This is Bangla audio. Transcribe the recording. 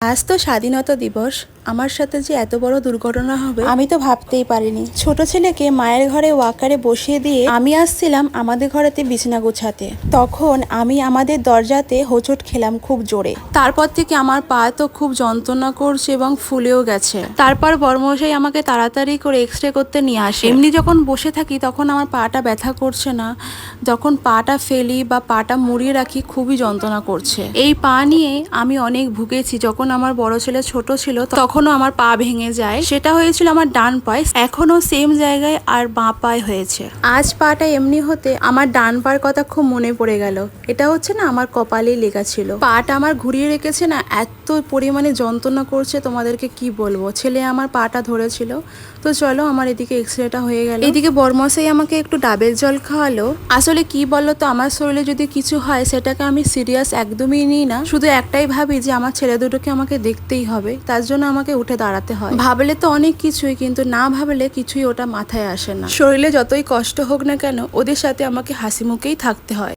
আজ তো স্বাধীনতা দিবস। আমার সাথে যে এত বড় দুর্ঘটনা হবে আমি তো ভাবতেই পারিনি। ছোট ছেলেকে মায়ের ঘরে ওয়াকারে বসিয়ে দিয়ে আমি আসছিলাম আমাদের ঘরেতে বিছানা গোছাতে। তখন আমি আমাদের দরজাতে হোঁচট খেলাম খুব জোরে। তারপর থেকে আমার পা তো খুব যন্ত্রণা করছে এবং ফুলেও গেছে। তারপর বড়মশাই আমাকে তাড়াতাড়ি করে এক্সরে করতে নিয়ে আসে। এমনি যখন বসে থাকি তখন আমার পাটা ব্যথা করছে না, যখন পাটা ফেলি বা পাটা মুড়িয়ে রাখি খুবই যন্ত্রণা করছে। এই পা নিয়ে আমি অনেক ভুগেছি। যখন আমার বড় ছেলে ছোট ছিল তখনও আমার পা ভেঙে যায়। সেটা হয়েছিল আমার ডান পায়ে, এখনো সেম জায়গায় আর বাঁ পায়ে হয়েছে। আজ পাটা এমনি হতে আমার ডান পায়ের কথা খুব মনে পড়ে গেল। এটা হচ্ছে না আমার কপালেই লেখা ছিল। পাটা আমার ঘুরিয়ে রেখেছে না, এত পরিমাণে যন্ত্রণা করছে তোমাদেরকে কি বলবো। ছেলে আমার পাটা ধরেছিল। তো চলো, আমার এদিকে এক্সরেটা হয়ে গেল। এদিকে বড়মশাই আমাকে একটু ডাবের জল খাওয়ালো। আসলে কি বলো তো, আমার শরীরে যদি কিছু হয় সেটাকে আমি সিরিয়াস একদমই নিই না। শুধু একটাই ভাবি যে আমার ছেলে দুটোকে আমাকে দেখতেই হবে, তার জন্য আমাকে উঠে দাঁড়াতে হয়। ভাবলে তো অনেক কিছুই, কিন্তু না ভাবলে কিছুই ওটা মাথায় আসে না। শরীরে যতই কষ্ট হোক না কেন ওদের সাথে আমাকে হাসি মুখেই থাকতে হয়।